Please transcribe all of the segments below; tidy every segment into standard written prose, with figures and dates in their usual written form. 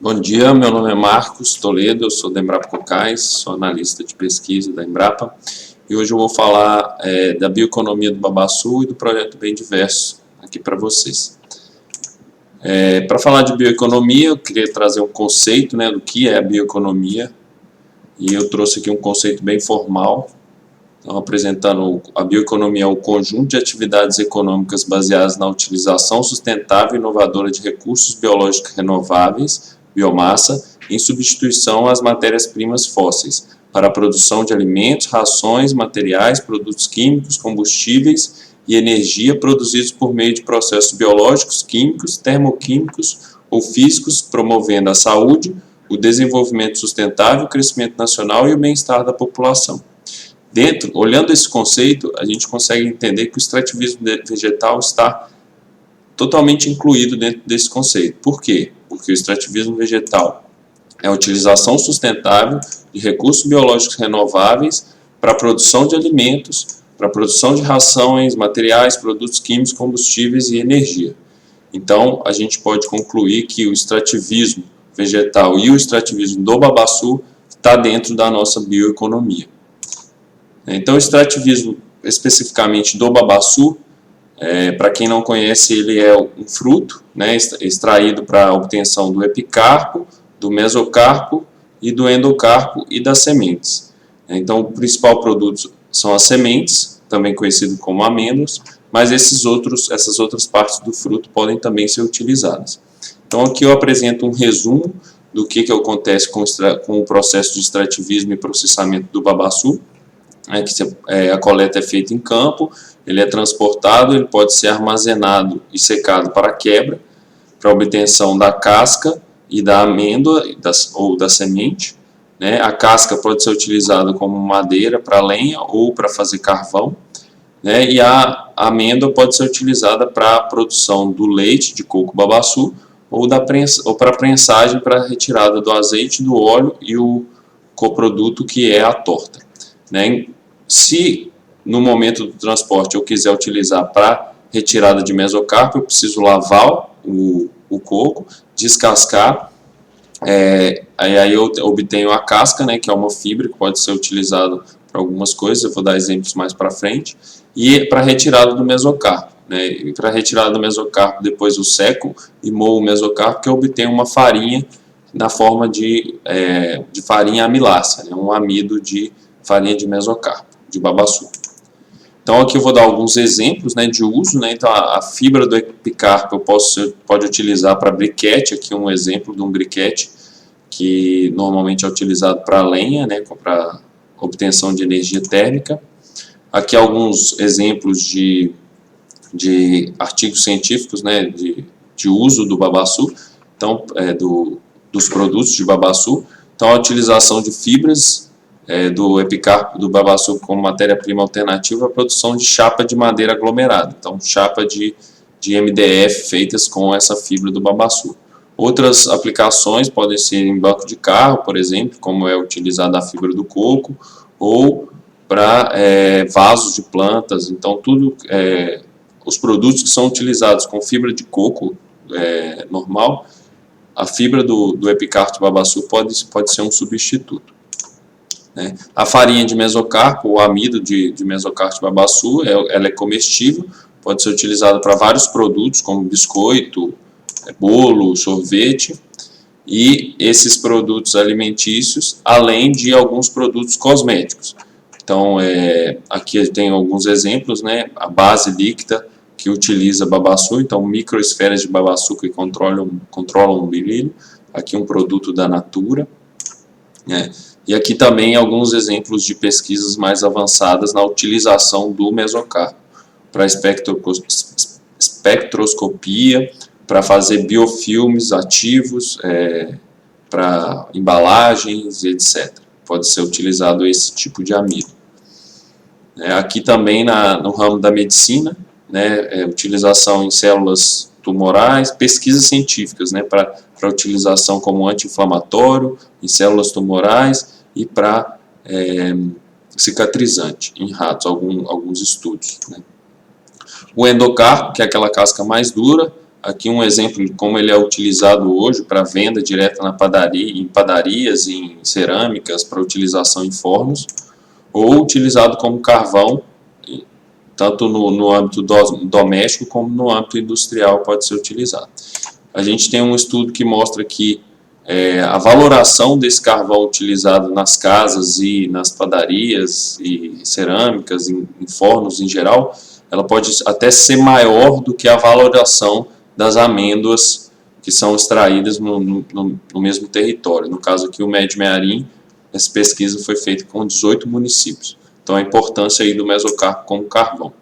Bom dia, meu nome é Marcos Toledo, eu sou da Embrapa Cocais, sou analista de pesquisa da Embrapa e hoje eu vou falar da bioeconomia do babaçu e do projeto Bem Diverso aqui para vocês. Para falar de bioeconomia, eu queria trazer um conceito, do que é a bioeconomia, e eu trouxe aqui um conceito bem formal. Então, apresentando a bioeconomia é o conjunto de atividades econômicas baseadas na utilização sustentável e inovadora de recursos biológicos renováveis, biomassa, em substituição às matérias-primas fósseis, para a produção de alimentos, rações, materiais, produtos químicos, combustíveis e energia produzidos por meio de processos biológicos, químicos, termoquímicos ou físicos, promovendo a saúde, o desenvolvimento sustentável, o crescimento nacional e o bem-estar da população. Olhando esse conceito, a gente consegue entender que o extrativismo vegetal está totalmente incluído dentro desse conceito. Por quê? Porque o extrativismo vegetal é a utilização sustentável de recursos biológicos renováveis para a produção de alimentos, para a produção de rações, materiais, produtos químicos, combustíveis e energia. Então, a gente pode concluir que o extrativismo vegetal e o extrativismo do babaçu está dentro da nossa bioeconomia. Então, o extrativismo especificamente do babaçu, para quem não conhece, ele é um fruto, extraído para a obtenção do epicarpo, do mesocarpo e do endocarpo e das sementes. Então, o principal produto são as sementes, também conhecido como amêndoas, mas essas outras partes do fruto podem também ser utilizadas. Então, aqui eu apresento um resumo do que acontece com o processo de extrativismo e processamento do babaçu. A coleta é feita em campo, ele é transportado, ele pode ser armazenado e secado para quebra, para obtenção da casca e da amêndoa ou da semente. A casca pode ser utilizada como madeira para lenha ou para fazer carvão, e a amêndoa pode ser utilizada para a produção do leite de coco babaçu ou para prensagem, para a retirada do azeite, do óleo e o coproduto que é a torta. Se no momento do transporte eu quiser utilizar para retirada de mesocarpo, eu preciso lavar o coco, descascar, aí eu obtenho a casca, que é uma fibra que pode ser utilizada para algumas coisas, eu vou dar exemplos mais para frente, e para retirada do mesocarpo. E para retirada do mesocarpo, depois eu seco e moo o mesocarpo, que eu obtenho uma farinha na forma de farinha amilácea, um amido de farinha de mesocarpo, de babaçu. Então aqui eu vou dar alguns exemplos de uso. Então a fibra do epicarpo pode utilizar para briquete, aqui um exemplo de um briquete que normalmente é utilizado para lenha, para obtenção de energia térmica. Aqui alguns exemplos de artigos científicos de uso do babaçu, então, dos produtos de babaçu. Então a utilização de fibras do epicarpo do babaçu como matéria-prima alternativa à produção de chapa de madeira aglomerada, então chapa de MDF feitas com essa fibra do babaçu. Outras aplicações podem ser em banco de carro, por exemplo, como é utilizada a fibra do coco, ou para vasos de plantas. Então os produtos que são utilizados com fibra de coco normal, a fibra do epicarpo do babaçu pode ser um substituto. A farinha de mesocarpo, o amido de mesocarpo de babaçu, ela é comestível, pode ser utilizada para vários produtos, como biscoito, bolo, sorvete, e esses produtos alimentícios, além de alguns produtos cosméticos. Então, aqui tem alguns exemplos, a base líquida que utiliza babaçu, então microesferas de babaçu que controlam o brilho, aqui um produto da Natura, E aqui também alguns exemplos de pesquisas mais avançadas na utilização do mesocarpo para espectroscopia, para fazer biofilmes ativos, para embalagens, etc. Pode ser utilizado esse tipo de amido. Aqui também no ramo da medicina, utilização em células tumorais, pesquisas científicas, para utilização como anti-inflamatório em células tumorais e para cicatrizante em ratos, alguns estudos. O endocarpo, que é aquela casca mais dura, Aqui um exemplo de como ele é utilizado hoje para venda direta na padaria, em padarias, em cerâmicas, para utilização em fornos, ou utilizado como carvão, tanto no âmbito doméstico como no âmbito industrial pode ser utilizado. A gente tem um estudo que mostra que a valoração desse carvão utilizado nas casas e nas padarias e cerâmicas, em fornos em geral, ela pode até ser maior do que a valoração das amêndoas que são extraídas no mesmo território. No caso aqui, o Médio Mearim, essa pesquisa foi feita com 18 municípios. Então, a importância aí do mesocarpo como carvão.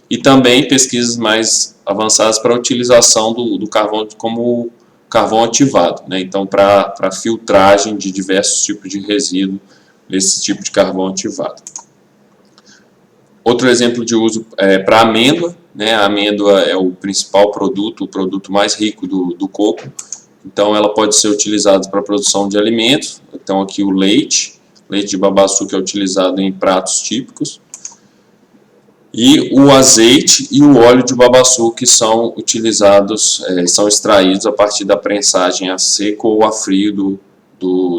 E também pesquisas mais avançadas para a utilização do carvão como carvão ativado, né? Então, para filtragem de diversos tipos de resíduo desse tipo de carvão ativado. Outro exemplo de uso para amêndoa, né? A amêndoa é o principal produto, o produto mais rico do coco. Então, ela pode ser utilizada para a produção de alimentos. Então, aqui o leite de babaçu, que é utilizado em pratos típicos. E o azeite e o óleo de babaçu, que são utilizados, são extraídos a partir da prensagem a seco ou a frio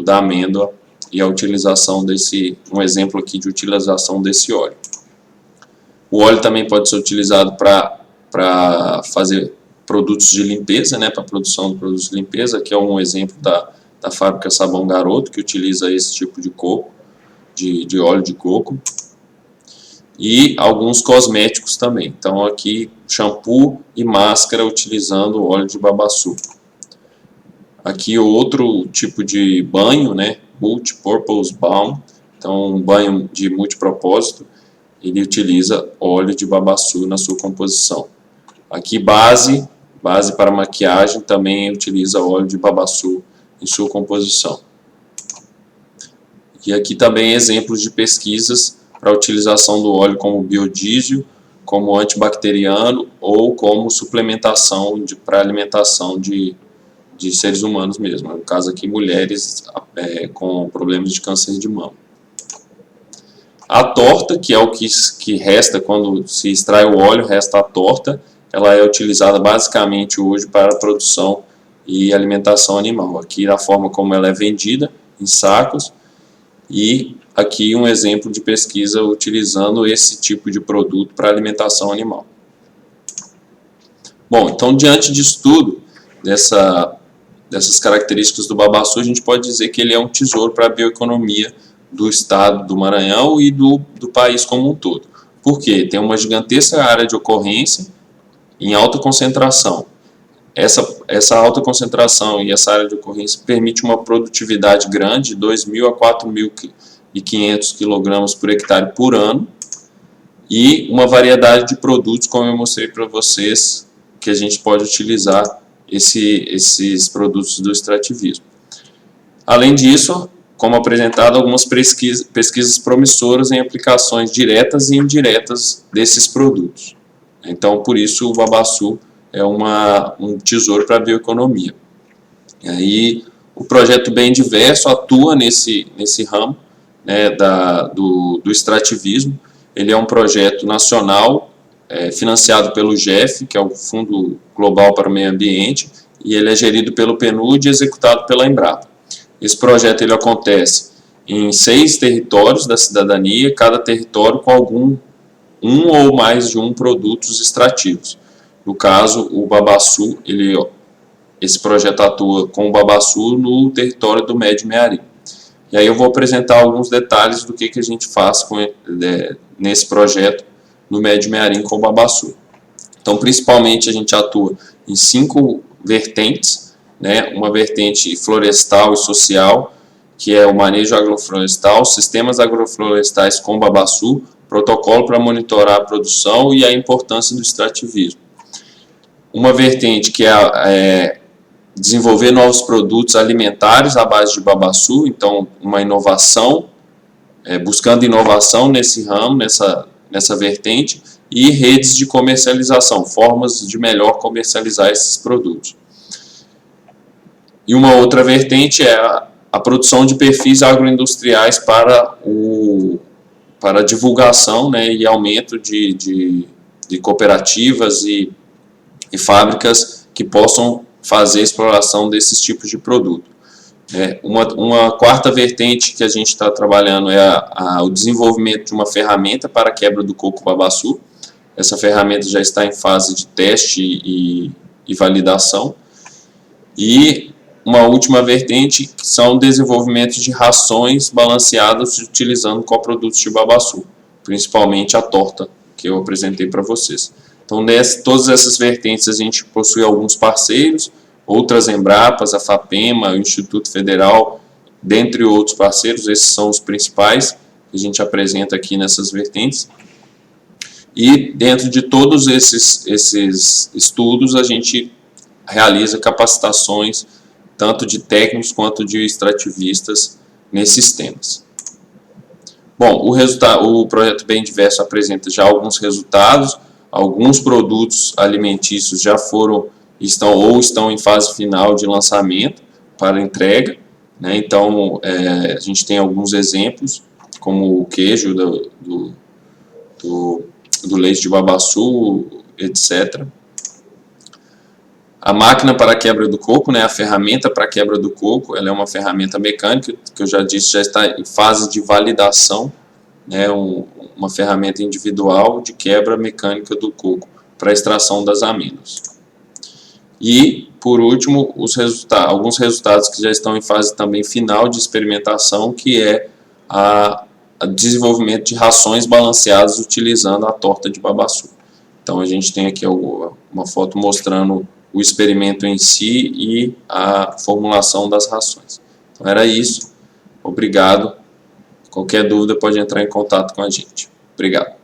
da amêndoa, e a utilização um exemplo aqui de utilização desse óleo. O óleo também pode ser utilizado para fazer produtos de limpeza, né, para a produção de produtos de limpeza, que é um exemplo da fábrica Sabão Garoto, que utiliza esse tipo de coco, de óleo de coco. E alguns cosméticos também. Então aqui shampoo e máscara utilizando óleo de babaçu. Aqui outro tipo de banho, né, multi-purpose balm, então um banho de multipropósito, ele utiliza óleo de babaçu na sua composição. Aqui base para maquiagem também utiliza óleo de babaçu em sua composição. E aqui também exemplos de pesquisas para a utilização do óleo como biodiesel, como antibacteriano ou como suplementação para alimentação de seres humanos mesmo. No caso aqui, mulheres com problemas de câncer de mama. A torta, que é o que resta quando se extrai o óleo, resta a torta, ela é utilizada basicamente hoje para a produção e alimentação animal. Aqui a forma como ela é vendida, em sacos, e aqui um exemplo de pesquisa utilizando esse tipo de produto para alimentação animal. Bom, então diante disso tudo, dessas características do babaçu, a gente pode dizer que ele é um tesouro para a bioeconomia do estado do Maranhão e do país como um todo. Por quê? Tem uma gigantesca área de ocorrência em alta concentração. Essa alta concentração e essa área de ocorrência permite uma produtividade grande, de 2.000 a 4.500 kg por hectare por ano, e uma variedade de produtos, como eu mostrei para vocês, que a gente pode utilizar esses produtos do extrativismo. Além disso, como apresentado, algumas pesquisas promissoras em aplicações diretas e indiretas desses produtos. Então, por isso, o babaçu é um tesouro para a bioeconomia. E aí, o projeto Bem Diverso atua nesse ramo, né, do extrativismo. Ele é um projeto nacional, financiado pelo GEF, que é o Fundo Global para o Meio Ambiente, e ele é gerido pelo PNUD e executado pela Embrapa. Esse projeto ele acontece em 6 territórios da cidadania, cada território com um ou mais de produtos extrativos. No caso, o babaçu, esse projeto atua com o babaçu no território do Médio Mearim. E aí eu vou apresentar alguns detalhes do que a gente faz nesse projeto no Médio Mearim com o babaçu. Então, principalmente, a gente atua em 5 vertentes, né? Uma vertente florestal e social, que é o manejo agroflorestal, sistemas agroflorestais com babaçu, protocolo para monitorar a produção e a importância do extrativismo. Uma vertente que é desenvolver novos produtos alimentares à base de babaçu, então uma inovação, buscando inovação nesse ramo, nessa vertente, e redes de comercialização, formas de melhor comercializar esses produtos. E uma outra vertente é a produção de perfis agroindustriais para divulgação, né, e aumento de cooperativas e fábricas que possam fazer a exploração desses tipos de produto. Uma quarta vertente que a gente está trabalhando é o desenvolvimento de uma ferramenta para a quebra do coco babaçu. Essa ferramenta já está em fase de teste e validação. E uma última vertente que são desenvolvimentos de rações balanceadas utilizando coprodutos de babaçu, principalmente a torta que eu apresentei para vocês. Então, todas essas vertentes a gente possui alguns parceiros, outras Embrapas, a FAPEMA, o Instituto Federal, dentre outros parceiros. Esses são os principais que a gente apresenta aqui nessas vertentes. E dentro de todos esses estudos a gente realiza capacitações tanto de técnicos quanto de extrativistas nesses temas. Bom, o projeto Bem Diverso apresenta já alguns resultados. Alguns produtos alimentícios já estão em fase final de lançamento para entrega, né? Então, a gente tem alguns exemplos, como o queijo do leite de babaçu, etc. A máquina para a quebra do coco, né? A ferramenta para a quebra do coco, ela é uma ferramenta mecânica, que eu já disse, já está em fase de validação, né? Uma ferramenta individual de quebra mecânica do coco para a extração das amêndoas. E, por último, alguns resultados que já estão em fase também final de experimentação, que é o desenvolvimento de rações balanceadas utilizando a torta de babaçu. Então, a gente tem aqui uma foto mostrando o experimento em si e a formulação das rações. Então, era isso. Obrigado. Qualquer dúvida pode entrar em contato com a gente. Obrigado.